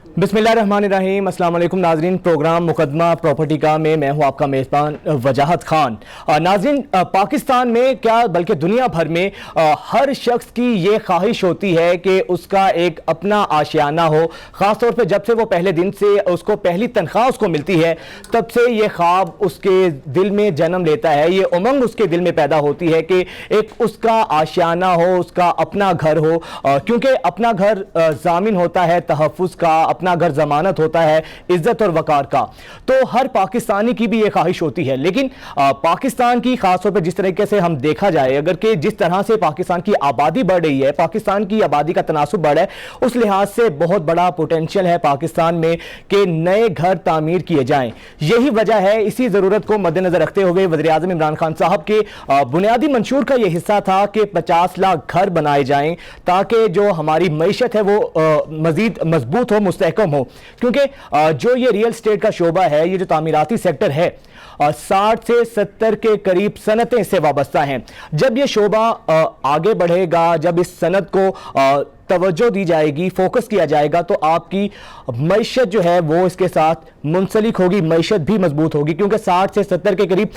बिस्मिल्लाहिर्रहमानिर्रहीम। अस्सलाम वालेकुम नाज़रीन, प्रोग्राम मुकदमा प्रॉपर्टी का में मैं हूँ आपका मेज़बान वजाहत खान। नाज़रीन, पाकिस्तान में क्या बल्कि दुनिया भर में हर शख्स की ये ख्वाहिश होती है कि उसका एक अपना आशियाना हो। ख़ास तौर पे जब से वो पहले दिन से उसको पहली तनख्वाह उसको मिलती है तब से ये ख्वाब उसके दिल में जन्म लेता है, ये उमंग उसके दिल में पैदा होती है कि एक उसका आशियाना हो, उसका अपना घर हो, क्योंकि अपना घर ज़ामिन होता है तहफ़्फ़ुज़ का, अपना घर जमानत होता है इज्जत और वकार का। तो हर पाकिस्तानी की भी ये ख्वाहिश होती है। लेकिन पाकिस्तान की खासतौर पर जिस तरीके से हम देखा जाए, अगर कि जिस तरह से पाकिस्तान की आबादी बढ़ रही है, पाकिस्तान की आबादी का तनासुब बढ़ा है, उस लिहाज से बहुत बड़ा पोटेंशियल है पाकिस्तान में कि नए घर तामीर किए जाएं। यही वजह है, इसी जरूरत को मद्देनजर रखते हुए वज़ीर आज़म इमरान खान साहब के बुनियादी मंशूर का यह हिस्सा था कि 50 लाख घर बनाए जाएं ताकि जो हमारी मईशत है वो मजीद मजबूत हो, मुस्तहकम हो। क्योंकि जो ये रियल स्टेट का शोबा है, ये जो तामीराती सेक्टर है, 60 से 70 के करीब सनतें इससे वाबस्ता हैं। जब ये शोबा आगे बढ़ेगा, जब इस सनत को तवज्जो दी जाएगी, फोकस किया जाएगा, तो आपकी मईशत जो है वो इसके साथ मुंसलिक होगी, मईशत भी मजबूत होगी। क्योंकि 60 से 70 के करीब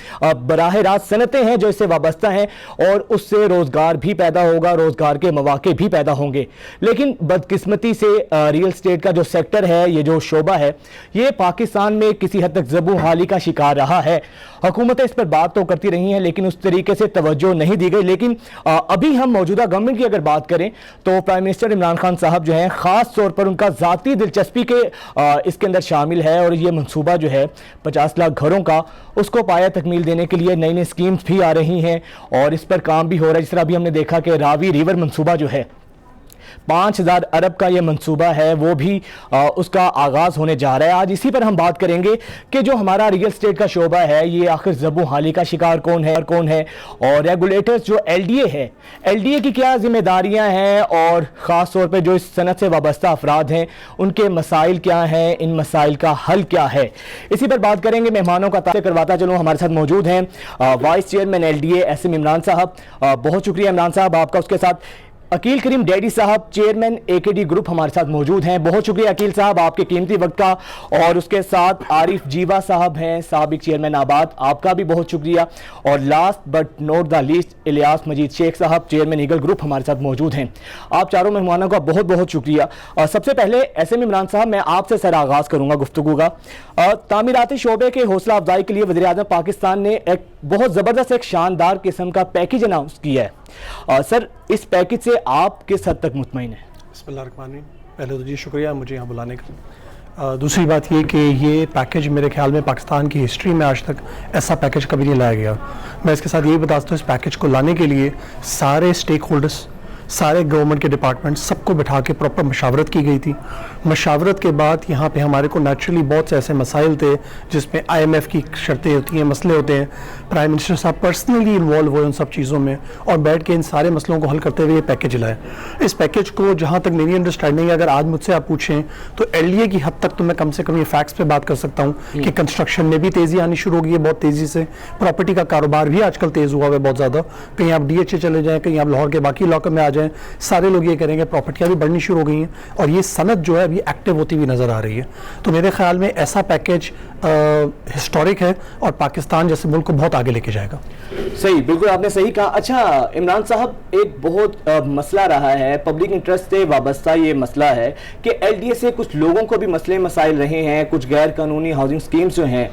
बराह रास्त सनतें हैं जो इससे वाबस्ता हैं और उससे रोजगार भी पैदा होगा, रोजगार के मौके भी पैदा होंगे। लेकिन बदकिस्मती से रियल स्टेट का जो सेक्टर है, ये जो शोबा है, ये पाकिस्तान में किसी हद तक ज़बू हाली का शिकार रहा है। हुकूमतें इस पर बात तो करती रही हैं लेकिन उस तरीके से तवज्जो नहीं दी गई। लेकिन अभी हम मौजूदा गवर्नमेंट की अगर बात करें तो प्राइम मिनिस्टर इमरान खान साहब जो हैं, खास तौर पर उनका ज़ाती दिलचस्पी के इसके अंदर शामिल है और ये मंसूबा जो है 50 लाख घरों का, उसको पाया तकमील देने के लिए नई नई स्कीम्स भी आ रही हैं और इस पर काम भी हो रहा है। जिस तरह अभी हमने देखा कि रावी रिवर मंसूबा जो है 5000 अरब का ये मंसूबा है, वो भी उसका आगाज होने जा रहा है। आज इसी पर हम बात करेंगे कि जो हमारा रियल स्टेट का शोबा है, ये आखिर ज़बू हाली का शिकार कौन है और रेगुलेटर्स जो एलडीए है, एलडीए की क्या जिम्मेदारियां हैं और ख़ास तौर पे जो इस सनत से वाबस्ता अफराद हैं उनके मसाइल क्या हैं, इन मसाइल का हल क्या है, इसी पर बात करेंगे। मेहमानों का तारीफ करवाता चलूँ, हमारे साथ मौजूद हैं vice chairman LDA SM Imran साहब। बहुत शुक्रिया इमरान साहब आपका। उसके साथ अकील करीम डैडी साहब, चेयरमैन एकेडी ग्रुप, हमारे साथ मौजूद हैं। बहुत शुक्रिया अकील साहब आपके कीमती वक्त का। और उसके साथ आरिफ जीवा साहब हैं, साबिक चेयरमैन आबाद, आपका भी बहुत शुक्रिया। और last but not the least Ilyas Majeed Sheikh sahab, chairman eagle group, हमारे साथ मौजूद हैं। आप चारों मेहमानों का बहुत बहुत शुक्रिया। और सबसे पहले एसएम इमरान साहब, मैं आपसे सर आगाज़ करूँगा गुफ्तगू का। तामीराती शोबे के हौसला अफजाई के लिए वज़ीर आज़म पाकिस्तान ने एक बहुत ज़बरदस्त, एक शानदार किस्म का पैकेज अनाउंस किया है। सर, इस पैकेज से आप किस हद तक मुतमईन हैं? बिस्मिल्लाहिर्रहमानिर्रहीम। पहले तो जी शुक्रिया मुझे यहाँ बुलाने का। दूसरी बात ये कि ये पैकेज मेरे ख्याल में पाकिस्तान की हिस्ट्री में आज तक ऐसा पैकेज कभी नहीं लाया गया। मैं इसके साथ यही बताता हूँ, इस पैकेज को लाने के लिए सारे स्टेक होल्डर्स, सारे गवर्नमेंट के डिपार्टमेंट, सबको बिठा के प्रॉपर मशावरत की गई थी। मशावरत के बाद यहाँ पे हमारे को नेचुरली बहुत से ऐसे मसाइल थे जिसमें IMF की शर्तें होती हैं, मसले होते हैं। प्राइम मिनिस्टर साहब पर्सनली इन्वॉल्व हुए उन सब चीज़ों में और बैठ के इन सारे मसलों को हल करते हुए ये पैकेज लाए। इस पैकेज को जहाँ तक मेरी अंडरस्टैंडिंग है, अगर आज मुझसे आप पूछें तो LDA की हद तक तो मैं कम से कम ये फैक्ट्स पे बात कर सकता हूँ कि कंस्ट्रक्शन में भी तेज़ी आनी शुरू हो गई है बहुत तेज़ी से। प्रॉपर्टी का कारोबार भी आजकल तेज़ हुआ है बहुत ज़्यादा। कहीं आप DHA चले जाएँ, कहीं आप लाहौर के बाकी इलाकों में आ जाएँ, सारे लोग ये करेंगे, प्रॉपर्टियां भी बढ़नी शुरू हो गई हैं और ये सनत जो है अभी एक्टिव होती हुई नजर आ रही है। तो मेरे ख्याल में ऐसा पैकेज हिस्टोरिक है और पाकिस्तान जैसे मुल्क को बहुत आगे लेके जाएगा। सही, बिल्कुल आपने सही कहा। अच्छा इमरान साहब, एक बहुत मसला रहा है, पब्लिक इंटरेस्ट से वाबस्ता ये मसला है कि LDA से कुछ लोगों को भी मसले मसाइल रहे हैं। कुछ गैर कानूनी हाउसिंग स्कीम्स जो हैं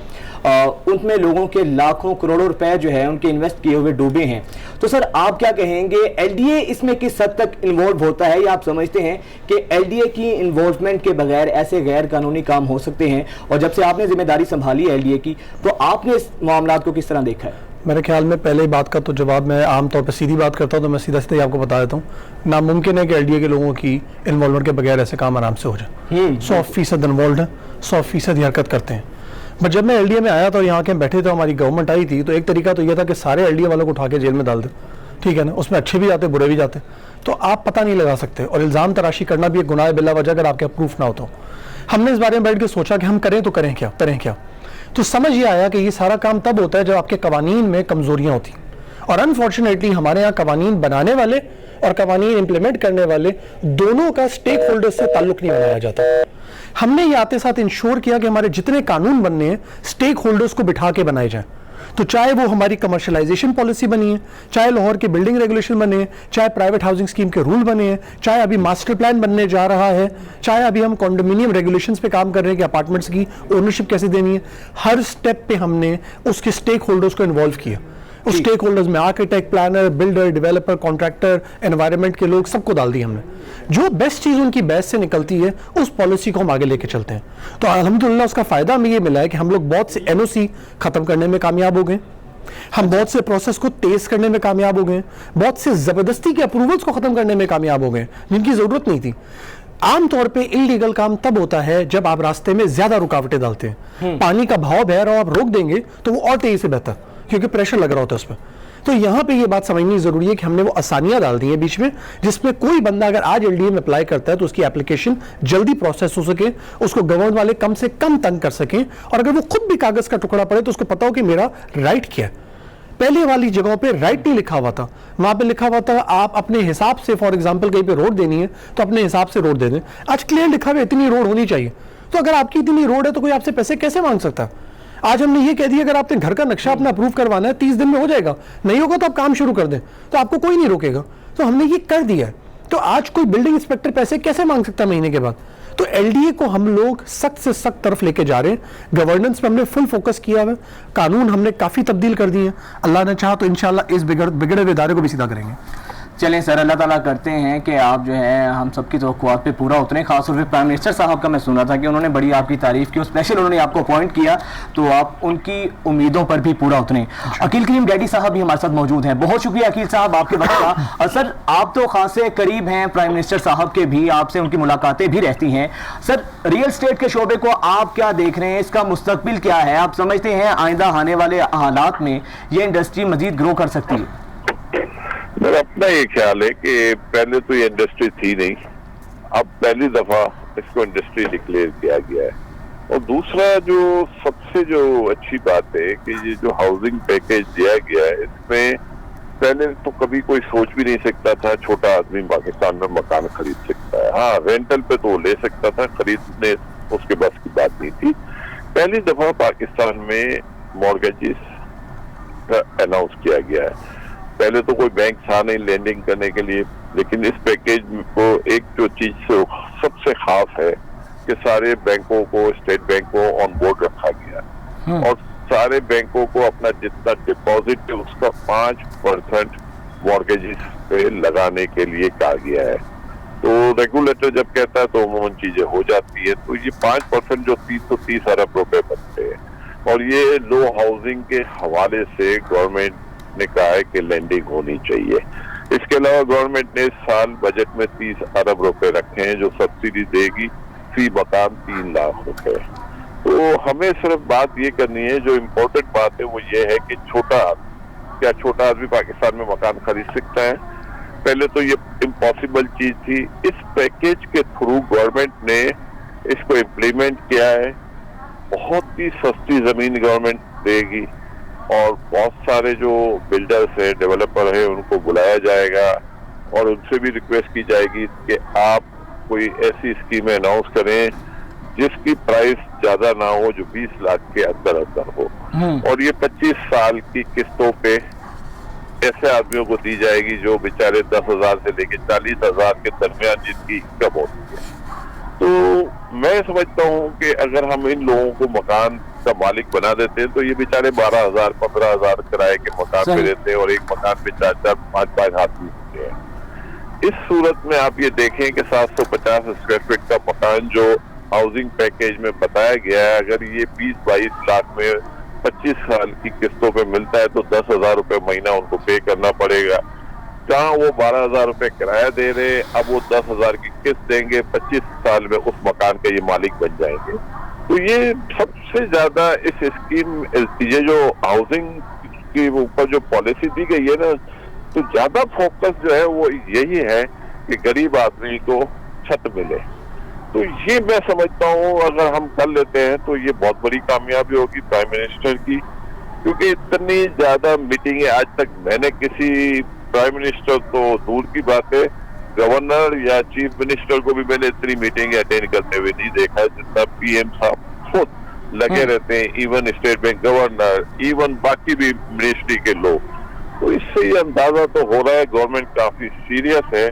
उनमें लोगों के लाखों करोड़ों रुपए जो है उनके इन्वेस्ट किए हुए डूबे हैं। तो सर आप क्या कहेंगे, LDA इसमें किस हद तक इन्वॉल्व होता है, या आप समझते हैं कि LDA की इन्वॉल्वमेंट के बगैर ऐसे गैर कानूनी काम हो सकते हैं? और जब से आपने जिम्मेदारी संभाली है LDA की, तो आपने इस मामला को किस तरह देखा है? मेरे ख्याल में पहले बात का तो जवाब मैं आमतौर पर सीधी बात करता हूँ, तो मैं सीधा सीधा आपको बता देता हूँ, नामुमकिन है कि LDA के लोगों की इन्वॉल्वमेंट के बगैर ऐसे काम आराम से हो जाए। 100% इन्वॉल्व है, 100% हरकत करते हैं। बट जब मैं LDA में आया था और यहाँ के बैठे थे, हमारी गवर्नमेंट आई थी, तो एक तरीका तो यह था कि सारे LDA वालों को उठा के जेल में डाल दे, ठीक है ना। उसमें अच्छे भी जाते, बुरे भी जाते, तो आप पता नहीं लगा सकते। और इल्ज़ाम तराशी करना भी एक गुनाह बिला वजह अगर आपके प्रूफ ना हो तो। हमने इस बारे में बैठ के सोचा कि हम करें तो करें क्या। तो समझ ये आया कि ये सारा काम तब होता है जब आपके कवानीन में कमजोरियां होती। और अनफॉर्चुनेटली हमारे यहाँ कवानीन बनाने वाले और कवानीन इंप्लीमेंट करने वाले दोनों का स्टेक होल्डर से ताल्लुक नहीं बनाया जाता। हमने ये आते साथ इंश्योर किया कि हमारे जितने कानून बनने हैं स्टेक होल्डर्स को बिठा के बनाए जाएं। तो चाहे वो हमारी कमर्शलाइजेशन पॉलिसी बनी है, चाहे लाहौर के बिल्डिंग रेगुलेशन बने हैं, चाहे प्राइवेट हाउसिंग स्कीम के रूल बने हैं, चाहे अभी मास्टर प्लान बनने जा रहा है, चाहे अभी हम कॉन्डोमिनियम रेगुलेशंस पे काम कर रहे हैं कि अपार्टमेंट्स की ओनरशिप कैसे देनी है, हर स्टेप पे हमने उसके स्टेक होल्डर्स को इन्वॉल्व किया। उस स्टेक होल्डर्स में architect, planner, builder, developer, contractor, environment के लोग, सबको डाल दिया हमने। जो बेस्ट चीज उनकी बेस्ट से निकलती है उस पॉलिसी को हम आगे लेके चलते हैं। तो अल्हम्दुलिल्लाह उसका फायदा हमें ये मिला है कि हम लोग बहुत से एनओसी खत्म करने में कामयाब हो गए, हम बहुत से प्रोसेस को तेज करने में कामयाब हो गए, बहुत से जबरदस्ती के अप्रूवल्स को खत्म करने में कामयाब हो गए जिनकी जरूरत नहीं थी। आमतौर पे इलीगल काम तब होता है जब आप रास्ते में ज्यादा रुकावटें डालते हैं, पानी का बहाव बह रहा हो, आप रोक देंगे तो वो और तेजी से बहता है क्योंकि प्रेशर लग रहा होता है उस पर। तो यहाँ पे ये बात समझनी जरूरी है कि हमने वो आसानियां डाल दी है बीच में, जिसमें कोई बंदा अगर आज एलडीए में अप्लाई करता है तो उसकी एप्लीकेशन जल्दी प्रोसेस हो सके, उसको गवर्नमेंट वाले कम से कम तंग कर सकें, और अगर वो खुद भी कागज का टुकड़ा पड़े तो उसको पता हो कि मेरा राइट क्या है। पहले वाली जगहों पे राइट नहीं लिखा हुआ था, वहां पे लिखा हुआ था आप अपने हिसाब से, फॉर एग्जांपल कहीं पे रोड देनी है तो अपने हिसाब से रोड दे दें। आज क्लियर लिखा हुआ इतनी रोड होनी चाहिए, तो अगर आपकी इतनी रोड है तो कोई आपसे पैसे कैसे मांग सकता है। आज हमने ये कह दिया अगर आपने घर का नक्शा अपना अप्रूव करवाना है 30 दिन में हो जाएगा, नहीं होगा तो आप काम शुरू कर दें, तो आपको कोई नहीं रोकेगा। तो हमने ये कर दिया है। तो आज कोई बिल्डिंग इंस्पेक्टर पैसे कैसे मांग सकता है महीने के बाद। तो एलडीए को हम लोग सख्त से सख्त तरफ लेके जा रहे हैं। गवर्नेंस पे हमने फुल फोकस किया हुआ है, कानून हमने काफी तब्दील कर दिए हैं। अल्लाह ने चाहा तो इंशाल्लाह इस बिगड़े हुए इदारे को भी सीधा करेंगे। चलें सर, अल्लाह ताला करते हैं कि आप जो है हम सबकी तवक्कुआत पे पूरा उतरे। खासतौर पे प्राइम मिनिस्टर साहब का मैं सुना था कि उन्होंने बड़ी आपकी तारीफ की, स्पेशल उन्होंने आपको अपॉइंट किया, तो आप उनकी उम्मीदों पर भी पूरा उतरे। अकील करीम डैडी साहब भी हमारे साथ मौजूद हैं। बहुत शुक्रिया अकील साहब आपके वक्त का। सर आप तो खासे करीब हैं प्राइम मिनिस्टर साहब के भी, आपसे उनकी मुलाकातें भी रहती हैं। सर रियल एस्टेट के शोबे को आप क्या देख रहे हैं, इसका मुस्तकबिल क्या है? आप समझते हैं आइंदा आने वाले हालात में ये इंडस्ट्री मजीद ग्रो कर सकती है? मेरा अपना ये ख्याल है कि पहले तो ये इंडस्ट्री थी नहीं, अब पहली दफा इसको इंडस्ट्री डिक्लेयर किया गया है। और दूसरा जो सबसे जो अच्छी बात है कि ये जो हाउसिंग पैकेज दिया गया है, इसमें पहले तो कभी कोई सोच भी नहीं सकता था छोटा आदमी पाकिस्तान में मकान खरीद सकता है। हाँ, रेंटल पे तो ले सकता था, खरीदने उसके बस की बात नहीं थी। पहली दफा पाकिस्तान में मॉर्गेजेस अनाउंस किया गया है। पहले तो कोई बैंक था नहीं लेंडिंग करने के लिए, लेकिन इस पैकेज को एक जो चीज सबसे खास है कि सारे बैंकों को, स्टेट बैंक को ऑन बोर्ड रखा गया और सारे बैंकों को अपना जितना डिपॉजिट है उसका 5% मॉर्गेजेस पे लगाने के लिए कहा गया है। तो रेगुलेटर जब कहता है तो अमूमन चीजें हो जाती है। तो ये 5% जो 330 अरब रुपए बनते हैं, और ये लो हाउसिंग के हवाले से गवर्नमेंट ने कहा है कि लैंडिंग होनी चाहिए। इसके अलावा गवर्नमेंट ने इस साल बजट में 30 अरब रुपए रखे हैं जो सब्सिडी देगी, फी मकान 3 लाख रुपए। तो हमें सिर्फ बात ये करनी है, जो इम्पोर्टेंट बात है वो ये है कि क्या छोटा आदमी पाकिस्तान में मकान खरीद सकता है? पहले तो ये इम्पॉसिबल चीज थी। इस पैकेज के थ्रू गवर्नमेंट ने इसको इम्प्लीमेंट किया है। बहुत ही सस्ती जमीन गवर्नमेंट देगी और बहुत सारे जो बिल्डर्स है, डेवलपर है, उनको बुलाया जाएगा और उनसे भी रिक्वेस्ट की जाएगी कि आप कोई ऐसी स्कीम अनाउंस करें जिसकी प्राइस ज्यादा ना हो, जो 20 लाख के अंदर अंदर हो, और ये 25 साल की किस्तों पे ऐसे आदमियों को दी जाएगी जो बेचारे 10,000 से लेकर 40,000 के दरमियान जिनकी इनकम होती है। तो मैं समझता हूँ कि अगर हम इन लोगों को मकान का मालिक बना देते हैं तो ये बेचारे 12,000 15,000 किराए के मकान पे रहते हैं और एक मकान पे 4-4 5-5 आदमी होते हैं। इस सूरत में आप ये देखें कि 750 स्क्वायर फीट का मकान जो हाउसिंग पैकेज में बताया गया है, अगर ये 20-22 लाख में 25 साल की किस्तों पे मिलता है तो 10,000 रुपए महीना उनको पे करना पड़ेगा। जहाँ वो 12,000 रुपए किराया दे रहे, अब वो 10,000 की किस्त देंगे, 25 साल में उस मकान के ये मालिक बन जाएंगे। तो ये सबसे ज्यादा इस स्कीम, ये जो हाउसिंग के ऊपर जो पॉलिसी दी गई है ना, तो ज्यादा फोकस जो है वो यही है कि गरीब आदमी को छत मिले। तो ये मैं समझता हूँ अगर हम कर लेते हैं तो ये बहुत बड़ी कामयाबी होगी प्राइम मिनिस्टर की, क्योंकि इतनी ज्यादा मीटिंगें आज तक मैंने किसी प्राइम मिनिस्टर तो दूर की बात है, गवर्नर या चीफ मिनिस्टर को भी मैंने इतनी मीटिंग अटेंड करते हुए नहीं देखा जितना पीएम साहब खुद लगे रहते हैं, even state bank governor, even बाकी भी मिनिस्ट्री के लोग। तो इससे ये अंदाजा तो हो रहा है गवर्नमेंट काफी सीरियस है,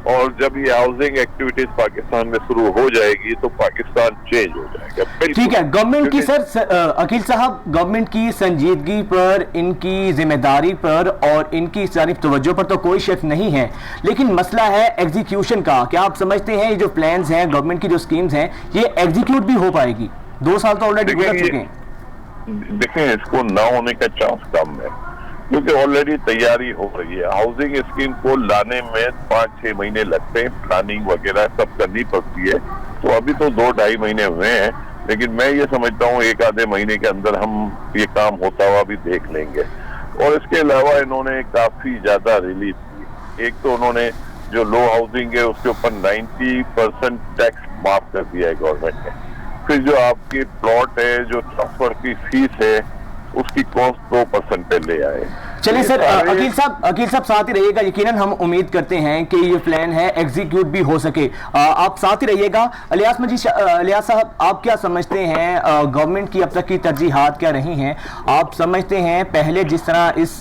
और जब ये हाउसिंग एक्टिविटीज पाकिस्तान में शुरू हो जाएगी तो पाकिस्तान चेंज हो जाएगा। ठीक है, गवर्नमेंट की सर अकील साहब, गवर्नमेंट की संजीदगी पर, इनकी जिम्मेदारी पर और इनकी जानिब तवज्जो पर तो कोई शक नहीं है, लेकिन मसला है एग्जीक्यूशन का। क्या आप समझते हैं ये जो प्लान्स हैं, गवर्नमेंट की जो स्कीम्स हैं, ये एग्जीक्यूट भी हो पाएगी? 2 साल तो ऑलरेडी गुजर चुके हैं। देखें, इसको ना होने का चांस कम है, क्योंकि ऑलरेडी तैयारी हो रही है। हाउसिंग स्कीम को लाने में 5-6 महीने लगते हैं, प्लानिंग वगैरह सब करनी पड़ती है। तो अभी तो 2-2.5 महीने हुए हैं, लेकिन मैं ये समझता हूँ 1 आधे महीने के अंदर हम ये काम होता हुआ भी देख लेंगे। और इसके अलावा इन्होंने काफी ज्यादा रिलीफ की। एक तो उन्होंने जो लो हाउसिंग है उसके ऊपर 90% टैक्स माफ कर दिया है गवर्नमेंट ने। फिर जो आपकी प्लॉट है, जो ट्रांसफर की फीस है, उसकी कॉस्ट 2% पे ले आए। चलिए सर, अकील साहब साथ ही रहिएगा। यकीनन हम उम्मीद करते हैं कि ये प्लान है एग्जीक्यूट भी हो सके। आप साथ ही रहिएगा। इलियास साहब, आप क्या समझते हैं गवर्नमेंट की अब तक की तरजीहात क्या रही हैं? आप समझते हैं पहले जिस तरह इस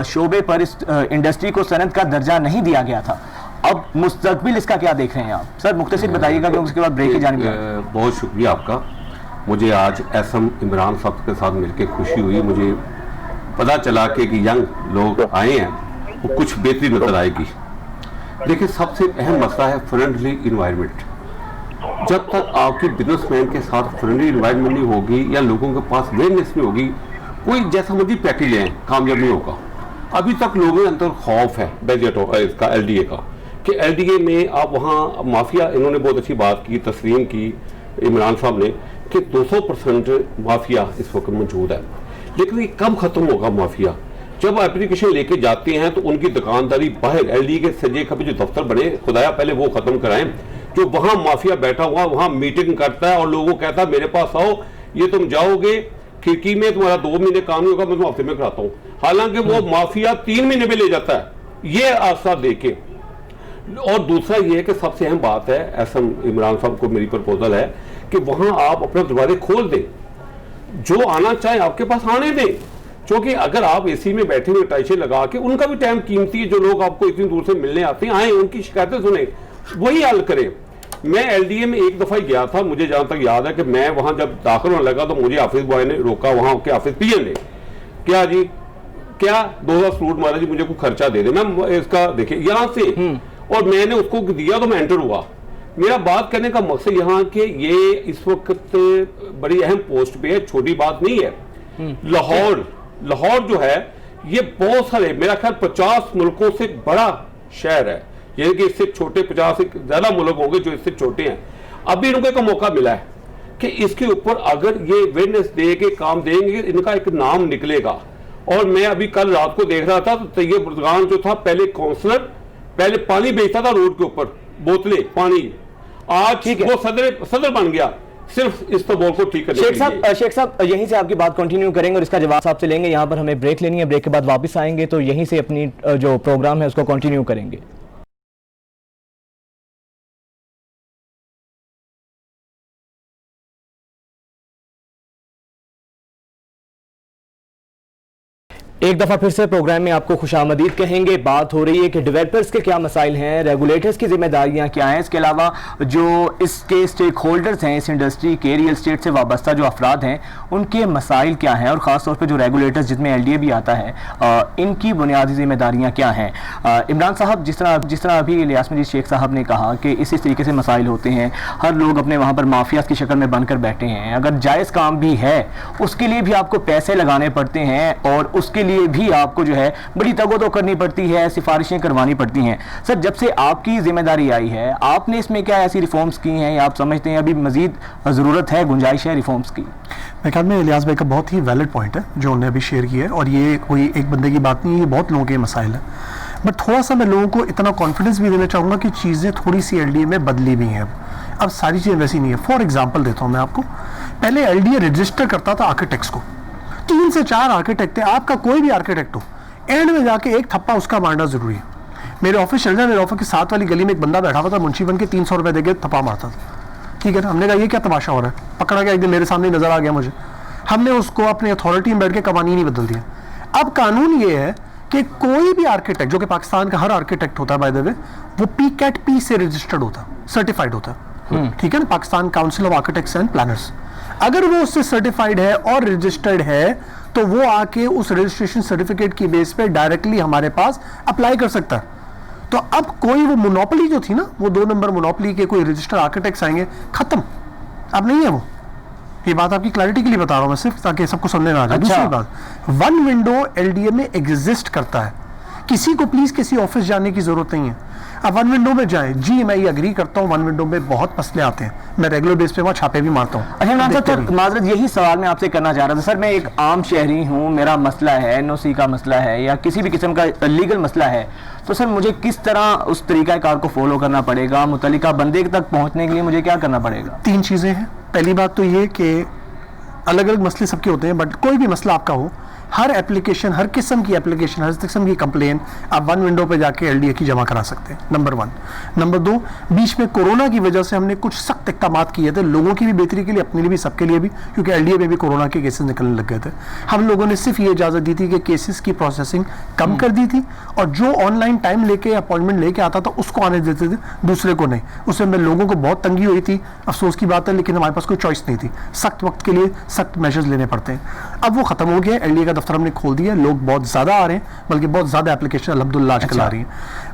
शोबे पर, इस इंडस्ट्री को सनद का दर्जा नहीं दिया गया था, अब मुस्तकबिल इसका क्या देख रहे हैं आप? सर मुख्तसर बताइएगा, क्योंकि उसके बाद ब्रेक की जानिब। बहुत शुक्रिया आपका। मुझे आज एसएम इमरान साहब के साथ मिलकर खुशी हुई। मुझे पता चला कि यंग लोग आए हैं, वो कुछ बेहतरी नजर आएगी। देखिए, सबसे अहम मसला है फ्रेंडली इन्वायरमेंट। जब तक आपकी बिजनेसमैन के साथ फ्रेंडली इन्वायरमेंट नहीं होगी या लोगों के पास अवेयरनेस नहीं होगी, कोई जैसा मर्जी पैकेज लें, कामयाब नहीं होगा। अभी तक लोगों के अंदर खौफ है बजट इसका, एलडीए का, कि एलडीए में आप वहाँ माफिया, इन्होंने बहुत अच्छी बात की, तस्लीम की इमरान साहब ने, कि 200% माफिया इस वक्त मौजूद है। लेकिन ये कब खत्म होगा माफिया? जब एप्लीकेशन लेके जाते हैं तो उनकी दुकानदारी बाहर एलडीए के सजे खबे जो दफ्तर बने, खुदाया पहले वो खत्म कराएं। जो वहां माफिया बैठा हुआ वहां मीटिंग करता है और लोगों को कहता है मेरे पास आओ, ये तुम जाओगे खिड़की में, तुम्हारा 2 महीने काम नहीं होगा, मैं तुम्हें हफ्ते में कराता हूँ। हालांकि वो माफिया 3 महीने में ले जाता है, ये आशा देके। और दूसरा ये है कि सबसे अहम बात है, एसएम इमरान साहब को मेरी प्रपोजल है कि वहां आप अपने दरवाजे खोल दें, जो आना चाहे आपके पास आने दें। क्योंकि अगर आप एसी में बैठे हुए टाइशे लगा के, उनका भी टाइम कीमती है, जो लोग आपको इतनी दूर से मिलने आते हैं, आए, उनकी शिकायतें सुने, वही हल करें। मैं एलडीए में एक दफा गया था, मुझे जहां तक याद है कि मैं वहां जब दाखिल होने लगा तो मुझे ऑफिस बॉय ने रोका, वहां के ऑफिस पीएन ने, क्या जी, क्या 2000 फ्रूट मारा जी, मुझे कोई खर्चा दे दे, मैं इसका देखिए यहां से, और मैंने उसको दिया तो मैं एंटर हुआ। मेरा बात करने का मकसद यहाँ कि ये इस वक्त बड़ी अहम पोस्ट पे है, छोटी बात नहीं है। लाहौर जो है ये बहुत सारे, मेरा ख्याल 50 मुल्कों से बड़ा शहर है, यानी कि इससे छोटे 50 से ज्यादा मुल्क होंगे जो इससे छोटे हैं। अभी इनको एक मौका मिला है कि इसके ऊपर अगर ये अवेयरनेस दे के काम देंगे, इनका एक नाम निकलेगा। और मैं अभी कल रात को देख रहा था तो तैयब बुर्दगान जो था, पहले काउंसलर, पहले पानी बेचता था रोड के ऊपर, बोतलें पानी, आज वो सदर बन गया, सिर्फ इस्तेमाल को ठीक करने के लिए। शेख साहब यहीं से आपकी बात कंटिन्यू करेंगे और इसका जवाब आपसे लेंगे। यहाँ पर हमें ब्रेक लेनी है, ब्रेक के बाद वापस आएंगे तो यहीं से अपनी जो प्रोग्राम है उसको कंटिन्यू करेंगे। एक दफा फिर से प्रोग्राम में आपको खुशामदीद कहेंगे। बात हो रही है कि डेवलपर्स के क्या मसाइल हैं, रेगुलेटर्स की जिम्मेदारियां क्या हैं, इसके अलावा जो इसके स्टेक होल्डर्स हैं, इस इंडस्ट्री के रियल स्टेट से वाबस्ता जो अफराद हैं, उनके मसाइल क्या हैं, और ख़ास तौर पे जो रेगुलेटर्स जिसमें एलडीए भी आता है, इनकी बुनियादी जिम्मेदारियाँ क्या हैं। इमरान साहब, जिस तरह अभी इलियास मजीद शेख साहब ने कहा कि इसी तरीके से मसाइल होते हैं, हर लोग अपने वहाँ पर माफियाज की शक्ल में बनकर बैठे हैं। अगर जायज़ काम भी है उसके लिए भी आपको पैसे लगाने पड़ते हैं और उसके लिए भी आपको जो है बड़ी तगोदो करनी पड़ती है, सिफारिशें करवानी पड़ती हैं। सर, जब से आपकी जिम्मेदारी आई है, आपने इसमें क्या ऐसी रिफॉर्म्स की हैं या आप समझते हैं अभी मजीद ज़रूरत है, गुंजाइश है रिफॉर्म्स की? मेरे ख्याल में इलियास भाई का बहुत ही वैलिड पॉइंट है जो उन्होंने अभी शेयर किया है, और ये कोई एक बंदे की बात नहीं है, ये बहुत लोगों के मसाइल है। बट थोड़ा सा मैं लोगों को इतना कॉन्फिडेंस भी देना चाहूँगा कि चीज़ें थोड़ी सी एलडीए में बदली भी हैं। अब सारी चीज़ें वैसी नहीं है। फॉर एग्जाम्पल देता हूँ मैं आपको, पहले एलडीए रजिस्टर करता था आर्किटेक्ट्स को, 3 से 4 आर्किटेक्ट थे, आपका कोई भी आर्किटेक्ट हो, एंड में जाके एक थप्पा उसका मारना जरूरी है। मेरे ऑफिस चल जाए, मेरे ऑफिस के साथ वाली गली में एक बंदा बैठा हुआ था, मुंशी बन के 300 रुपए देके थप्पा मारता था। ठीक है ना, हमने कहा ये क्या तमाशा हो रहा है, पकड़ा गया, एक दिन मेरे सामने नजर आ गया मुझे, हमने उसको अपनी अथॉरिटी में बैठ के कवानीन ही बदल दिया। अब कानून ये है कि कोई भी आर्किटेक्ट, जो कि पाकिस्तान का हर आर्किटेक्ट होता है बाय द वे, वो PCAT-P से रजिस्टर्ड होता है, सर्टिफाइड होता है, ठीक है ना, Pakistan council of architects and planners. अगर वो उससे सर्टिफाइड है और रजिस्टर्ड है तो वो आके उस रजिस्ट्रेशन सर्टिफिकेट की बेस पे डायरेक्टली हमारे पास अप्लाई कर सकता है। तो अब कोई वो मोनोपोली जो थी ना, वो 2 नंबर मोनोपोली के कोई रजिस्टर्ड आर्किटेक्ट्स आएंगे, खत्म, अब नहीं है वो। ये बात आपकी क्लैरिटी के लिए बता रहा हूं मैं, सिर्फ ताकि सबको समझ में आ जाए। दूसरी बात, वन विंडो LDA में एग्जिस्ट करता है, किसी को प्लीज किसी ऑफिस जाने की जरूरत नहीं है। अब वन विंडो में जाएं, जी मैं ये अग्री करता हूँ, वन विंडो में बहुत मसले आते हैं, मैं रेगुलर बेस पे वहाँ छापे भी मारता हूँ। अच्छा इमरान साहब, सर माजरत यही सवाल मैं आपसे करना चाह रहा था। सर मैं एक आम शहरी हूँ, मेरा मसला है, NOC का मसला है या किसी भी किस्म का लीगल मसला है, तो सर मुझे किस तरह उस तरीक़ाकार को फॉलो करना पड़ेगा, मुतल्लिका बंदे तक पहुँचने के लिए मुझे क्या करना पड़ेगा? 3 चीज़ें हैं। पहली बात तो ये कि अलग अलग मसले सबके होते हैं, बट कोई भी मसला आपका हो, हर एप्लीकेशन, हर किस्म की एप्लीकेशन, हर किस्म की कंप्लेन आप वन विंडो पे जाके LDA की जमा करा सकते हैं, नंबर 1। नंबर 2, बीच में कोरोना की वजह से हमने कुछ सख्त इक़दाम किए थे, लोगों की भी बेहतरी के लिए, अपने लिए भी, सबके लिए भी, क्योंकि LDA में भी कोरोना के केसेस निकलने लग गए थे। हम लोगों ने सिर्फ ये इजाज़त दी थी कि केसेस की प्रोसेसिंग कम कर दी थी, और जो ऑनलाइन टाइम लेके अपॉइंटमेंट लेके आता था उसको आने देते थे, दूसरे को नहीं। उसमें मैं लोगों को बहुत तंगी हुई थी, अफसोस की बात है, लेकिन हमारे पास कोई चॉइस नहीं थी, सख्त वक्त के लिए सख्त मेजर्स लेने पड़ते हैं। अब वो खत्म हो गया, LDA का दफ्तर हमने खोल दिया, लोग बहुत ज्यादा आ रहे हैं, बल्कि बहुत ज्यादा एप्लीकेशन अल्हम्दुलिल्लाह आजकल आ रही है।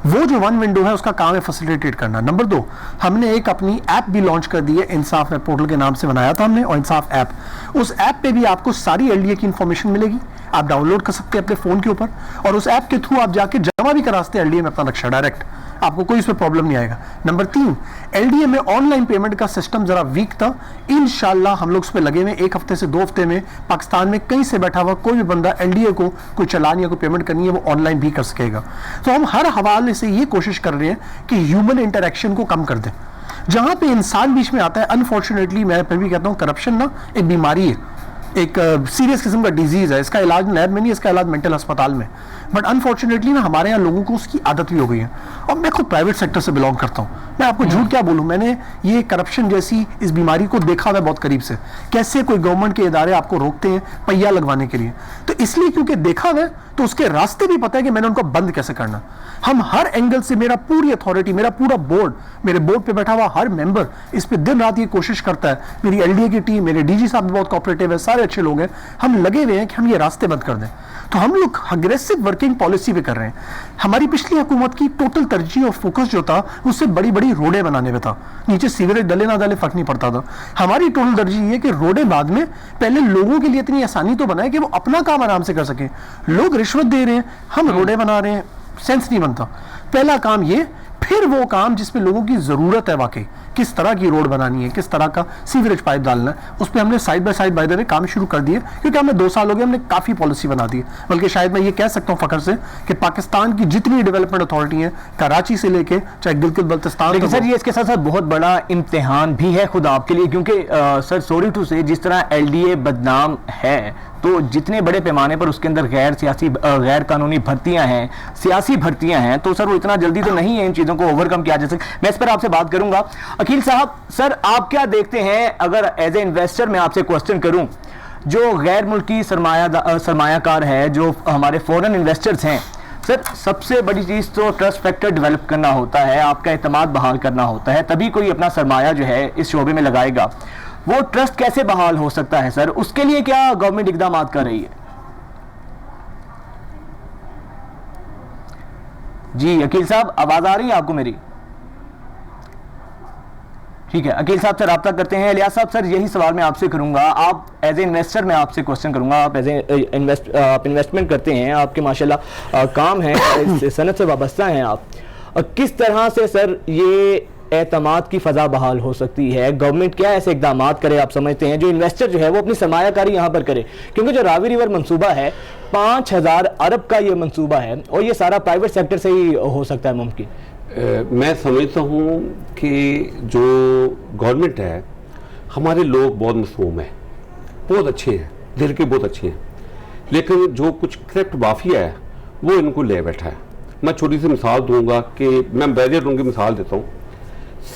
वो जो वन विंडो है उसका काम है फैसिलिटेट करना। नंबर 2, हमने एक अपनी ऐप भी लॉन्च कर दी है, इंसाफ ऐप पोर्टल के नाम से बनाया था हमने, और इंसाफ ऐप, उस ऐप पे भी आपको सारी LDA की इंफॉर्मेशन मिलेगी, आप डाउनलोड कर सकते हैं अपने फोन के ऊपर, और उस ऐप के थ्रू आप जाके जमा भी करा सकते हैं LDA में अपना नक्शा डायरेक्ट, आपको कोई इसमें प्रॉब्लम नहीं आएगा। नंबर 3, LDA में ऑनलाइन पेमेंट का सिस्टम जरा वीक था, इंशाल्लाह हम लोग उस पर लगे हुए, 1 हफ्ते से 2 हफ्ते में पाकिस्तान में कहीं से बैठा हुआ कोई भी बंदा LDA को कोई चालान या कोई पेमेंट करनी है वो ऑनलाइन भी कर सकेगा। तो हम हर हवाले से ये कोशिश कर रहे हैं कि ह्यूमन इंटरेक्शन को कम कर दें। जहां पे इंसान बीच में आता है, अनफॉर्चुनेटली मैं फिर भी कहता हूँ, करप्शन ना एक बीमारी है, एक सीरियस किस्म का डिजीज है, इसका इलाज लैब में नहीं, इसका इलाज मेंटल अस्पताल में। बट अनफॉर्चुनेटली ना हमारे यहाँ लोगों को उसकी आदत भी हो गई है, और मैं खुद प्राइवेट सेक्टर से बिलोंग करता हूँ, मैं आपको झूठ क्या बोलूँ, मैंने ये करप्शन जैसी इस बीमारी को देखा हुआ है बहुत करीब से, कैसे कोई गवर्नमेंट के इदारे आपको रोकते हैं पहिया लगवाने के लिए। तो इसलिए क्योंकि देखा हुआ है तो उसके रास्ते भी पता है कि मैंने उनको बंद कैसे करना। हम हर एंगल से, मेरा पूरी अथॉरिटी, मेरा पूरा बोर्ड, मेरे बोर्ड पे बैठा हुआ हर मेंबर इस पे दिन रात ये कोशिश करता है, मेरी LDA की टीम, मेरे DG साहब भी बहुत कोऑपरेटिव है, सारे अच्छे लोग हैं, हम लगे हुए हैं कि हम ये रास्ते बंद कर दें। तो हम लोग अग्रेसिव वर्किंग पॉलिसी पे कर रहे हैं। हमारी पिछली हुकूमत की टोटल तरजीह और फोकस जो था उससे बड़ी बड़ी रोडें बनाने में था, नीचे सीवरेज डले ना डले फर्क नहीं पड़ता था। हमारी टोटल तरजीह ये कि रोडें बाद में, पहले लोगों के लिए इतनी आसानी तो बनाए कि वो अपना काम आराम से कर सकें। लोग रिश्वत दे रहे हैं, हम रोडें बना रहे हैं, सेंस नहीं बनता। पहला काम ये, फिर वो काम जिसमें लोगों की जरूरत है, वाकई किस तरह की रोड बनानी है, किस तरह का सीवरेज पाइप डालना है, उस पर हमने side by side by the way काम शुरू कर दिए, क्योंकि हमें 2 साल हो गए, हमने काफी पॉलिसी बना दी है। बल्कि शायद मैं ये कह सकता हूँ फखर से कि पाकिस्तान की जितनी डेवलपमेंट अथॉरिटी है, कराची से लेके चाहे गिलगित बल्तिस्तान, लेकिन सर ये इसके साथ साथ बहुत बड़ा इम्तिहान भी है खुद आपके लिए, क्योंकि सर सॉरी टू से, जिस तरह LDA बदनाम है, तो जितने बड़े पैमाने पर उसके अंदर गैर कानूनी भर्तियां हैं, सियासी भर्तियां हैं, तो सर वो इतना जल्दी तो नहीं है इन चीजों को ओवरकम किया जा सकता। मैं इस पर आपसे बात करूंगा। अकील साहब, सर आप क्या देखते हैं, अगर एज ए इन्वेस्टर मैं आपसे क्वेश्चन करूं, जो गैर मुल्की सरमायाकार है, जो हमारे फॉरेन इन्वेस्टर्स हैं, सर सबसे बड़ी चीज तो ट्रस्ट फैक्टर डेवलप करना होता है, आपका एतमाद बहाल करना होता है, तभी कोई अपना सरमाया जो है इस शोबे में लगाएगा। वो ट्रस्ट कैसे बहाल हो सकता है सर, उसके लिए क्या गवर्नमेंट इकदाम कर रही है? जी अकील साहब, आवाज आ रही है आपको मेरी? ठीक है, अकील साहब से रब्ता करते हैं। इलियास साहब, सर यही सवाल मैं आपसे करूंगा, आप एज ए इन्वेस्टर मैं आपसे क्वेश्चन करूंगा, आप एज ए इन्वेस्टमेंट करते हैं, आपके माशाल्लाह काम है, इस सनत से वाबस्ता हैं आप, किस तरह से सर ये एतमाद की फजा बहाल हो सकती है? गवर्नमेंट क्या ऐसे इकदाम करे आप समझते हैं जो इन्वेस्टर जो है वो अपनी सरमायाकारी यहाँ पर करे? क्योंकि जो रावी रिवर मंसूबा है 5000 अरब का ये मंसूबा है, और ये सारा प्राइवेट सेक्टर से ही हो सकता है मुमकिन। मैं समझता हूँ कि जो गवर्नमेंट है, हमारे लोग बहुत मासूम हैं, बहुत अच्छे हैं, दिल के बहुत अच्छे हैं, लेकिन जो कुछ करप्ट माफिया है वो इनको ले बैठा है। मैं छोटी सी मिसाल दूंगा कि मैं बैरियरटाउन की मिसाल देता हूँ।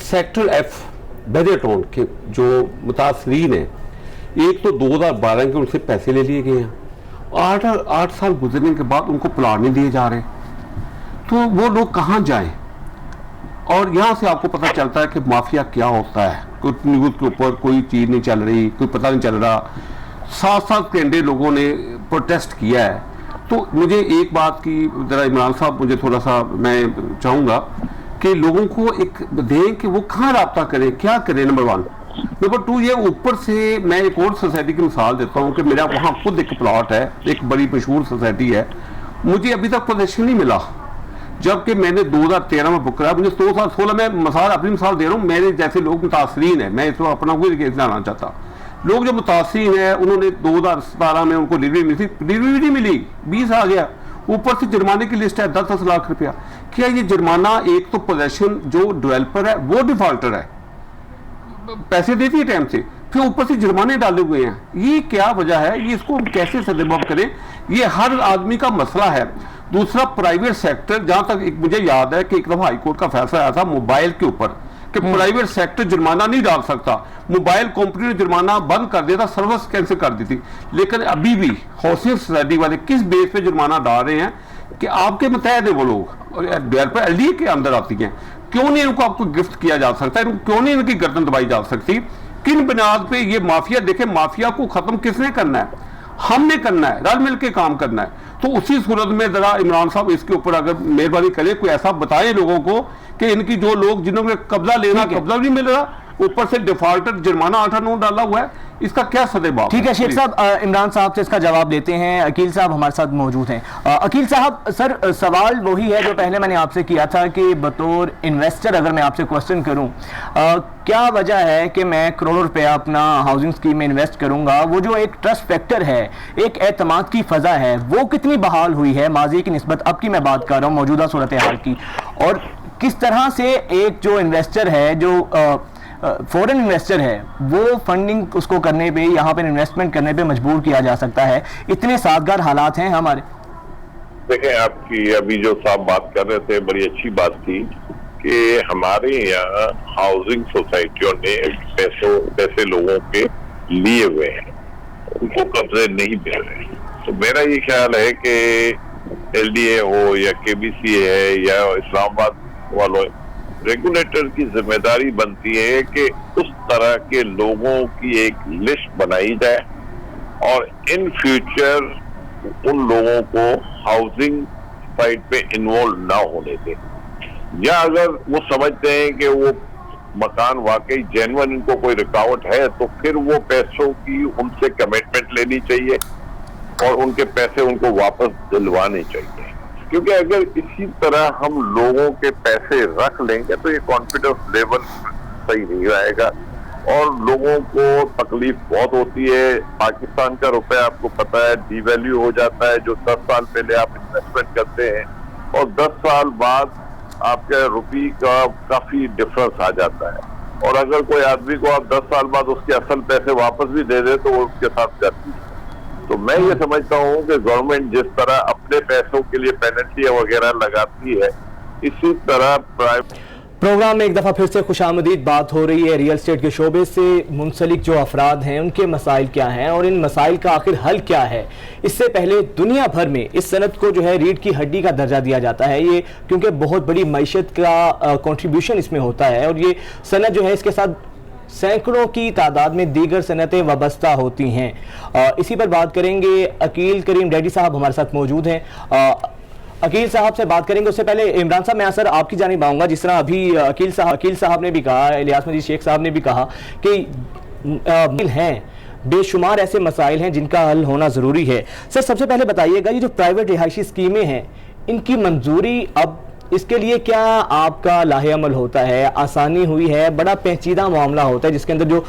सेक्टर एफ बैरियरटाउन के जो मुतासरीन हैं, एक तो 2012 के उनसे पैसे ले लिए गए हैं, 8 साल गुजरने के बाद उनको प्लाट नहीं दिए जा रहे, तो वो लोग कहाँ जाएं? और यहाँ से आपको पता चलता है कि माफिया क्या होता है। कोई न्यूज़ के ऊपर कोई चीज़ नहीं चल रही, कोई पता नहीं चल रहा, 7-7 घंटे लोगों ने प्रोटेस्ट किया है। तो मुझे एक बात की ज़रा इमरान साहब, मुझे थोड़ा सा मैं चाहूँगा कि लोगों को एक दें कि वो कहाँ रब्ता करें, क्या करें, नंबर 1। नंबर 2 ये ऊपर से मैं एक और सोसाइटी की मिसाल देता हूँ कि मेरा वहाँ खुद एक प्लॉट है, एक बड़ी मशहूर सोसाइटी है, मुझे अभी तक पोजेशन नहीं मिला, जबकि मैंने 2013 में बुक कराया। मुझे 2016 में अपनी मिसाल दे रहा हूँ, मेरे जैसे लोग मुतासरीन है, मैं इसको अपना कोई केस लाना चाहता, लोग जो मुतासरीन है उन्होंने 2017 में उनको डिलीवरी नहीं मिली, 20 आ गया, ऊपर से जुर्माने की लिस्ट है 10-10 लाख रुपया। क्या ये जुर्माना, एक तो पोजेशन जो डेवलपर है वो डिफॉल्टर है, पैसे देती है टाइम से, फिर ऊपर से जुर्माने डाले हुए हैं, ये क्या वजह है? ये इसको कैसे सदबब करें? ये हर आदमी का मसला है। दूसरा, प्राइवेट सेक्टर, जहां तक एक मुझे याद है कि एक दफा हाईकोर्ट का फैसला आया था मोबाइल के ऊपर कि प्राइवेट सेक्टर जुर्माना नहीं डाल सकता, मोबाइल कंपनी ने जुर्माना बंद कर दिया था, सर्विस कैंसिल कर दी थी। लेकिन अभी भी हाउसिंग सोसाइटी वाले किस बेस पे जुर्माना डाल रहे हैं कि आपके मुतहद है वो लोग, और डेवलपर एलडीए के अंदर आती हैं, क्यों नहीं इनको आपको गिफ्ट किया जा सकता, क्यों नहीं इनकी गर्दन दबाई जा सकती? किन बुनियाद पे ये माफिया? देखे, माफिया को खत्म किसने करना है? हमने करना है, रल मिल के काम करना है। तो उसी सूरत में जरा इमरान साहब इसके ऊपर अगर मेहरबानी करें, कोई ऐसा बताएं लोगों को कि इनकी जो लोग जिन्होंने कब्जा लेना, कब्जा नहीं मिल रहा, ऊपर से डिफॉल्टर जुर्माना 8-9 डाला हुआ है, इसका क्या सदेबाब? ठीक है शेख साहब, इमरान साहब से इसका जवाब लेते हैं। अकील साहब हमारे साथ मौजूद हैं। अकील साहब, सर सवाल वही है जो पहले मैंने आपसे किया था कि बतौर इन्वेस्टर अगर मैं आपसे क्वेश्चन करूं, क्या वजह है कि मैं करोड़ों रुपया अपना हाउसिंग स्कीम में इन्वेस्ट करूंगा? वो जो एक ट्रस्ट फैक्टर है, एक एतमाद की फजा है, वो कितनी बहाल हुई है माजी की निस्बत? अब की मैं बात कर रहा हूँ मौजूदा सूरत हाल की, और किस तरह से एक जो इन्वेस्टर है, जो फॉरेन इन्वेस्टर है, वो फंडिंग उसको करने पे, यहाँ पे इन्वेस्टमेंट करने पे मजबूर किया जा सकता है? इतने साजगार हालात हैं हमारे। देखें, आपकी अभी जो साहब बात कर रहे थे, बड़ी अच्छी बात थी कि हमारे यहाँ हाउसिंग सोसाइटियों ने पैसे लोगों के लिए हुए हैं, उनको कब्जे नहीं मिल रहे। तो मेरा ये ख्याल है कि एलडीए हो या केबीसी है या इस्लामाबाद वालों, रेगुलेटर की जिम्मेदारी बनती है कि उस तरह के लोगों की एक लिस्ट बनाई जाए और इन फ्यूचर उन लोगों को हाउसिंग साइट पे इन्वॉल्व ना होने दें, या अगर वो समझते हैं कि वो मकान वाकई जेन्युइन इनको कोई रुकावट है, तो फिर वो पैसों की उनसे कमिटमेंट लेनी चाहिए और उनके पैसे उनको वापस दिलवाने चाहिए। क्योंकि अगर इसी तरह हम लोगों के पैसे रख लेंगे तो ये कॉन्फिडेंस लेवल सही नहीं रहेगा और लोगों को तकलीफ बहुत होती है। पाकिस्तान का रुपया आपको पता है डिवैल्यू हो जाता है, जो 10 साल पहले आप इन्वेस्टमेंट करते हैं और 10 साल बाद आपके रुपये का काफी डिफरेंस आ जाता है। और अगर कोई आदमी को आप 10 साल बाद उसके असल पैसे वापस भी दे दे तो वो उसके साथ करती है। तो मैं ये समझता हूँ कि गवर्नमेंट जिस तरह अपने पैसों के लिए पेनल्टियां वगैरह लगाती है, इसी तरह प्रोग्राम में एक दफ़ा फिर से खुशामदीद बात हो रही है। रियल एस्टेट के शोबे से मुंसलिक जो अफराद हैं उनके मसाइल क्या हैं और इन मसाइल का आखिर हल क्या है। इससे पहले दुनिया भर में इस सनत को जो है रीढ़ की हड्डी का दर्जा दिया जाता है, ये क्योंकि बहुत बड़ी मईशत का कंट्रीब्यूशन इसमें होता है और ये सनत जो है इसके साथ सैकड़ों की तादाद में दीगर सनतें वाबस्ता होती हैं। इसी पर बात करेंगे। अकील करीम डैडी साहब हमारे साथ मौजूद हैं। अकील साहब से बात करेंगे, उससे पहले इमरान साहब मैं असर आपकी जानिब आऊँगा। जिस तरह अभी अकील साहब ने भी कहा, इलियास मजीद शेख साहब ने भी कहा कि हैं बेशुमार ऐसे मसाइल हैं जिनका हल होना ज़रूरी है। सर सबसे पहले बताइएगा, ये जो प्राइवेट रिहायशी स्कीमें हैं इनकी मंजूरी अब इसके लिए क्या आपका लाहे अमल होता है? आसानी हुई है? बड़ा पेचीदा मामला होता है जिसके अंदर जो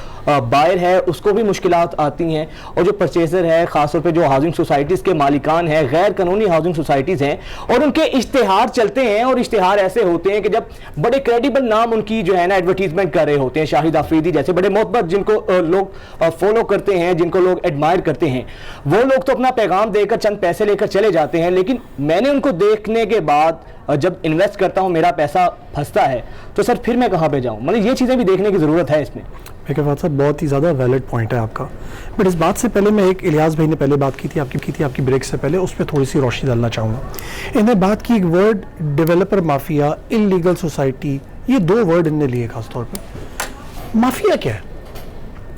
बायर है उसको भी मुश्किलात आती हैं और जो परचेजर है, ख़ासतौर पे जो हाउसिंग सोसाइटीज़ के मालिकान हैं, गैर कानूनी हाउसिंग सोसाइटीज़ हैं, और उनके इश्तिहार चलते हैं और इश्तिहार ऐसे होते हैं कि जब बड़े क्रेडिबल नाम उनकी जो है ना एडवर्टीजमेंट कर रहे होते हैं, शाहिद आफरीदी जैसे बड़े मोहब्बत जिनको लोग फॉलो करते हैं, जिनको लोग एडमायर करते हैं, वो लोग तो अपना पैगाम देकर चंद पैसे लेकर चले जाते हैं। लेकिन मैंने उनको देखने के बाद जब इन्वेस्ट करता हूँ मेरा पैसा फंसता है तो सर फिर मैं कहाँ पे जाऊँ? मतलब ये चीज़ें भी देखने की ज़रूरत है इसमें। मेरे साहब बहुत ही ज़्यादा वैलिड पॉइंट है आपका, बट इस बात से पहले मैं एक इलियास भाई ने पहले बात की थी आपकी ब्रेक से पहले, उस पर थोड़ी सी रोशनी डालना चाहूँगा। इन्हें बात की एक word developer mafia, illegal society, ये 2 वर्ड इनने लिए खासतौर पर। माफिया क्या है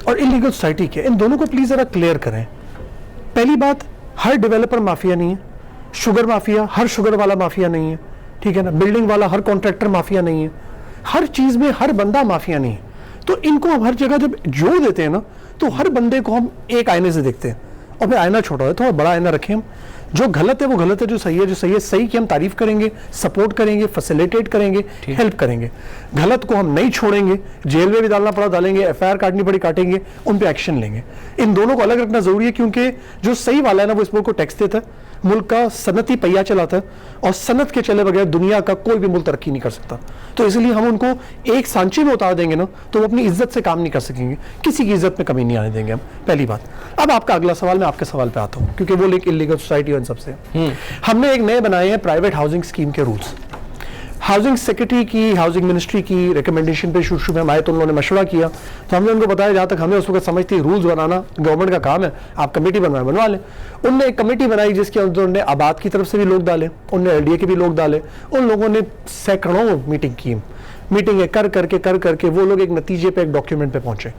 और इलीगल सोसाइटी क्या है, इन दोनों को प्लीज़ ज़रा क्लियर करें। पहली बात, हर डेवलपर माफिया नहीं है, शुगर माफिया हर शुगर वाला माफिया नहीं है, ठीक है ना, बिल्डिंग वाला हर कॉन्ट्रैक्टर माफिया नहीं है, हर चीज़ में हर बंदा माफिया नहीं है। तो इनको हम हर जगह जब जोड़ देते हैं ना, तो हर बंदे को हम एक आईने से देखते हैं, और फिर आईना छोटा है, थोड़ा बड़ा आईना रखें हम। जो गलत है वो गलत है, जो सही है सही की हम तारीफ करेंगे, सपोर्ट करेंगे, फैसिलिटेट करेंगे, हेल्प करेंगे। गलत को हम नहीं छोड़ेंगे, जेल में भी डालना पड़ा डालेंगे, FIR काटनी पड़ी काटेंगे, उन पे एक्शन लेंगे। इन दोनों को अलग रखना जरूरी है, क्योंकि जो सही वाला है ना वो इस मुल्क को टैक्स देता है, मुल्क का सनती पहिया चलाता है, और सनत के चले बगैर दुनिया का कोई भी मुल्क तरक्की नहीं कर सकता। तो इसलिए हम उनको एक सांचे में उतार देंगे ना, तो वो अपनी इज्जत से काम नहीं कर सकेंगे, किसी की इज्जत में कमी नहीं आने देंगे हम, पहली बात। अब आपका अगला सवाल, मैं आपके सवाल पे आता हूँ, क्योंकि वो एक इलीगल सोसाइटी और इन सबसे हमने एक नए बनाए हैं प्राइवेट हाउसिंग स्कीम के रूल्स। हाउसिंग सेक्रेटरी की, हाउसिंग मिनिस्ट्री की रिकमेंडेशन पे शुरू में हम आए तो उन्होंने मशवरा किया, तो हमने उनको बताया जहाँ तक हमें उस वक्त समझती रूल्स बनाना गवर्नमेंट का काम है, आप कमेटी बनवा लें। उनने एक कमेटी बनाई जिसके अंदर उन्होंने आबाद की तरफ से भी लोग डाले, उनने LDA के भी लोग डाले, उन लोगों ने सैकड़ों मीटिंगें कर करके वो लोग एक नतीजे पे, एक डॉक्यूमेंट पे पहुंचे।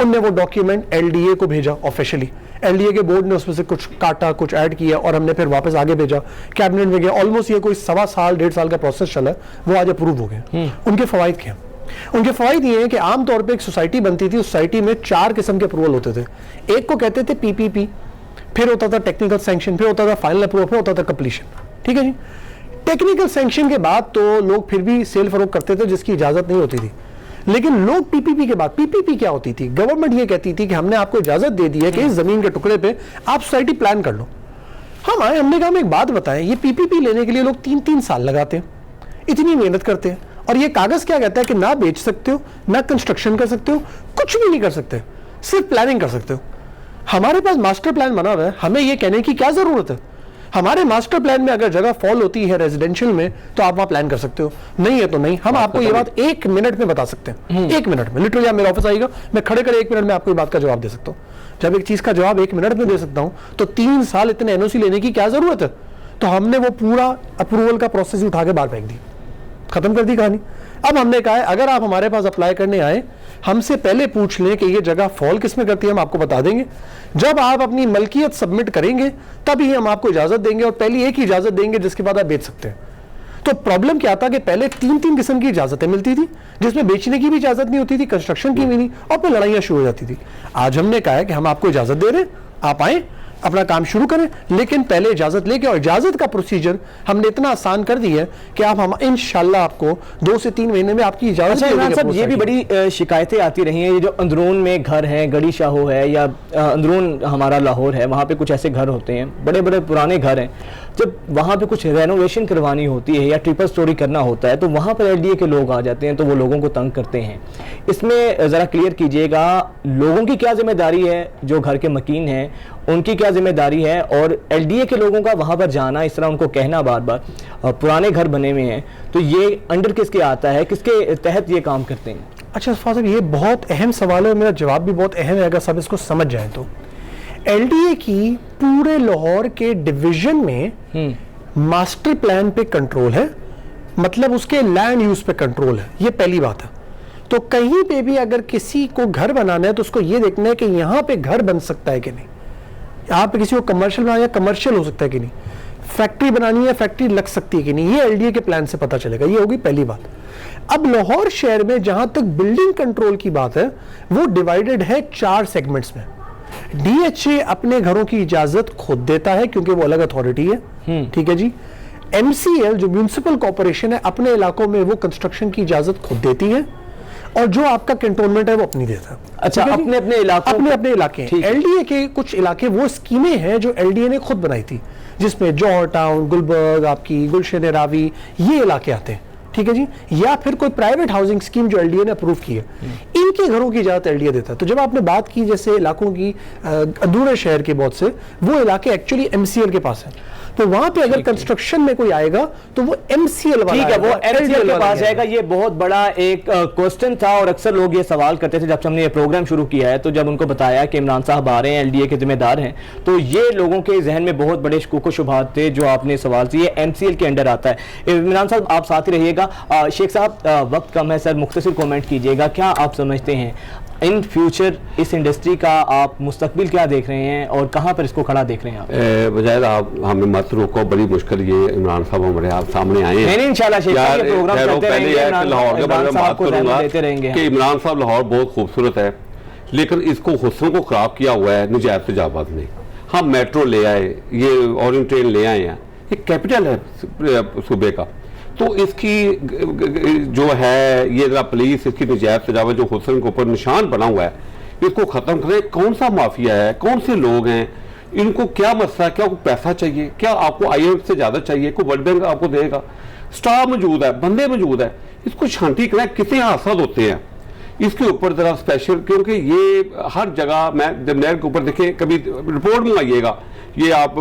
उनने वो डॉक्यूमेंट LDA को भेजा ऑफिशियली, LDA के बोर्ड ने उसमें से कुछ काटा, कुछ ऐड किया, और हमने फिर वापस आगे भेजा, कैबिनेट में गया। ऑलमोस्ट ये कोई 1.25 साल 1.5 साल का प्रोसेस चला, वो आज अप्रूव हो गए। उनके फवाइद क्या? उनके फवाइद ये हैं कि आमतौर पर एक सोसाइटी बनती थी, उस सोसाइटी में 4 किस्म के अप्रूवल होते थे। एक को कहते थे PPP, फिर होता था टेक्निकल सैंक्शन, फिर होता था फाइनल अप्रूवल, फिर होता था कंप्लीशन, ठीक है जी। टेक्निकल सैंक्शन के बाद तो लोग फिर भी सेल फरोख्त करते थे जिसकी इजाजत नहीं होती थी, लेकिन लोग PPP के बाद, PPP क्या होती थी? गवर्नमेंट ये कहती थी कि हमने आपको इजाजत दे दी है कि इस जमीन के टुकड़े पे आप सोसाइटी प्लान कर लो। हम आए, हमने कहा हम एक बात बताएं, ये PPP लेने के लिए लोग 3-3 साल लगाते हैं, इतनी मेहनत करते हैं, और ये कागज क्या कहता है कि ना बेच सकते हो, ना कंस्ट्रक्शन कर सकते हो, कुछ भी नहीं कर सकते, सिर्फ प्लानिंग कर सकते हो। हमारे पास मास्टर प्लान बना हुआ है, हमें ये कहने की क्या जरूरत है? हमारे मास्टर प्लान में अगर जगह फॉल होती है रेजिडेंशियल में, तो आप वहां प्लान कर सकते हो, नहीं है तो नहीं। हम आपको ये बात 1 मिनट में बता सकते हैं, 1 मिनट में, लिटरली आप मेरे ऑफिस आइएगा, मैं खड़े 1 मिनट में आपको ये बात का जवाब दे सकता हूँ। जब एक चीज का जवाब 1 मिनट में दे सकता हूँ, तो 3 साल इतने NOC लेने की क्या जरूरत है? तो हमने वो पूरा अप्रूवल का प्रोसेस उठा के बाहर फेंक दी, खत्म कर दी कहानी। अब हमने कहा है अगर आप हमारे पास अप्लाई करने आए, हमसे पहले पूछ लें कि ये जगह फॉल किसमें करती है, हम आपको बता देंगे। जब आप अपनी मलकियत सबमिट करेंगे तभी हम आपको इजाजत देंगे, और पहली एक ही इजाजत देंगे जिसके बाद आप बेच सकते हैं। तो प्रॉब्लम क्या था कि पहले 3-3 किस्म की इजाजतें मिलती थी, जिसमें बेचने की भी इजाजत नहीं होती थी, कंस्ट्रक्शन की भी नहीं, और फिर लड़ाइयां शुरू हो जाती थी। आज हमने कहा है कि हम आपको इजाजत दे रहे हैं, आप आए, अपना काम शुरू करें, लेकिन पहले इजाजत लेके, और इजाजत का प्रोसीजर हमने इतना आसान कर दी है कि आप हम इंशाल्लाह आपको 2 से 3 महीने में आपकी इजाजत। अच्छा इमरान साहब, ये भी बड़ी शिकायतें आती रही हैं, ये जो अंदरून में घर हैं, गड़ी शाहो है या अंदरून हमारा लाहौर है, वहाँ पे कुछ ऐसे घर होते हैं, बड़े बड़े पुराने घर हैं, जब वहाँ पे कुछ रेनोवेशन करवानी होती है या ट्रिपल स्टोरी करना होता है, तो वहाँ पर LDA के लोग आ जाते हैं, तो वो लोगों को तंग करते हैं। इसमें ज़रा क्लियर कीजिएगा, लोगों की क्या जिम्मेदारी है, जो घर के मकीन हैं उनकी क्या जिम्मेदारी है, और LDA के लोगों का वहाँ पर जाना, इस तरह उनको कहना बार बार, पुराने घर बने हुए हैं, तो ये अंडर किसके आता है, किसके तहत ये काम करते हैं? अच्छा सफा साहब, ये बहुत अहम सवाल है, मेरा जवाब भी बहुत अहम है अगर सब इसको समझ जाए तो। LDA की पूरे लाहौर के डिवीजन में मास्टर प्लान पे कंट्रोल है, मतलब उसके लैंड यूज पे कंट्रोल है, ये पहली बात है। तो कहीं पे भी अगर किसी को घर बनाना है तो उसको ये देखना है कि यहाँ पे घर बन सकता है कि नहीं, यहाँ पे किसी को कमर्शियल बनाना है, कमर्शियल हो सकता है कि नहीं, फैक्ट्री बनानी है, फैक्ट्री लग सकती है कि नहीं, ये LDA के प्लान से पता चलेगा। ये होगी पहली बात। अब लाहौर शहर में जहां तक बिल्डिंग कंट्रोल की बात है, वो डिवाइडेड है 4 सेगमेंट्स में। DHA अपने घरों की इजाजत खुद देता है क्योंकि वो अलग अथॉरिटी है, ठीक है जी। MCL जो म्यूनिसिपल कॉर्पोरेशन है, अपने इलाकों में वो कंस्ट्रक्शन की इजाजत खुद देती है, और जो आपका कैंटोनमेंट है वो अपनी देता है। अच्छा, अपने अपने इलाके। LDA के कुछ इलाके वो स्कीमें हैं जो LDA ने खुद बनाई थी, जिसमें जौहर टाउन, गुलबर्ग, आपकी गुलशन रावी, ये इलाके आते हैं, ठीक है जी। या फिर कोई प्राइवेट हाउसिंग स्कीम जो LDA ने अप्रूव की है, इनके घरों की इजाजत LDA देता है। तो जब आपने बात की जैसे इलाकों की अधूरे शहर के बहुत से, वो इलाके एक्चुअली MCL के पास है। तो वहां पे अगर कंस्ट्रक्शन में कोई आएगा तो वो MCL वाला ठीक है, वो आएगा, MCL LDL के वाला पास नहीं जाएगा। ये बहुत बड़ा एक क्वेश्चन था और अक्सर लोग ये सवाल करते थे जब से हमने ये प्रोग्राम शुरू किया है। तो जब उनको बताया कि इमरान साहब आ रहे हैं, LDA के जिम्मेदार हैं, तो ये लोगों के जहन में बहुत बड़े शुकूक व शुबहात थे जो आपने सवाल से। ये MCL के अंडर आता है। इमरान साहब आप साथ ही रहिएगा। शेख साहब वक्त कम है सर, मुख्तसर कमेंट कीजिएगा, क्या आप समझते हैं इन फ्यूचर इस इंडस्ट्री का आप मुस्तकबिल क्या देख रहे हैं और कहाँ पर इसको खड़ा देख रहे हैं आप? बजाय आप हमें मत रोको, बड़ी मुश्किल ये इमरान साहब हमारे आप सामने आए हैं। नहीं इंशाल्लाह शेख साहब ये प्रोग्राम चलते रहेंगे, लाहौर के बारे में बात करूंगा कि इमरान साहब लाहौर बहुत खूबसूरत है, लेकिन इसको हुस्न को खराब किया हुआ है नजायब तेजाबाद ने। हम मेट्रो ले आए, ये ऑरेंज ट्रेन ले आए हैं, ये कैपिटल है सूबे का, तो इसकी जो है ये जरा पुलिस इसकी नजायब तजावत जो हुस्न के ऊपर निशान बना हुआ है इसको ख़त्म करें। कौन सा माफिया है, कौन से लोग हैं, इनको क्या मसला है, क्या आपको पैसा चाहिए, क्या आपको IMF से ज़्यादा चाहिए, कोई वर्ल्ड बैंक आपको देगा, स्टाफ मौजूद है, बंदे मौजूद है, इसको शांति करें। कितने हादसा होते हैं इसके ऊपर ज़रा स्पेशल, क्योंकि ये हर जगह मैं जब नहर के ऊपर देखें, कभी रिपोर्ट मंगाइएगा ये आप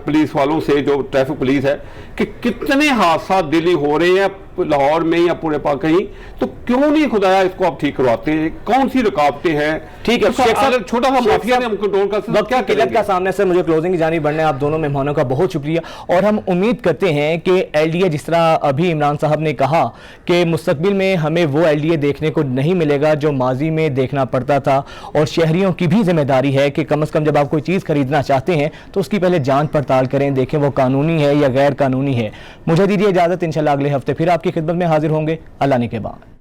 पुलिस वालों से जो ट्रैफिक पुलिस है कि कितने हादसा दिल्ली हो रहे हैं लाहौर में या पूरे पाक कहीं, तो क्यों नहीं खुदाया इसको आप ठीक करवाते हैं? कौन सी रुकावटें हैं? ठीक है, अगर छोटा सा माफिया ने हम कंट्रोल कर सकते क्या किलत का सामने से मुझे क्लोजिंग की जानी बढ़ने, आप दोनों मेहमानों का बहुत शुक्रिया। और हम उम्मीद करते हैं कि LDA जिस तरह अभी इमरान साहब ने कहा कि मुस्तकबिल में हमें वो LDA देखने को नहीं मिलेगा जो माजी में देखना पड़ता था, और शहरियों की भी जिम्मेदारी है कि कम से कम जब आप कोई चीज़ खरीदना चाहते हैं तो उसकी पहले जांच पड़ताल करें, देखें वो कानूनी है या गैर कानूनी है। मुझे दीजिए इजाज़त, इंशाल्लाह अगले हफ्ते फिर आपकी खिदमत में हाजिर होंगे। अल्लाह ने के बाद।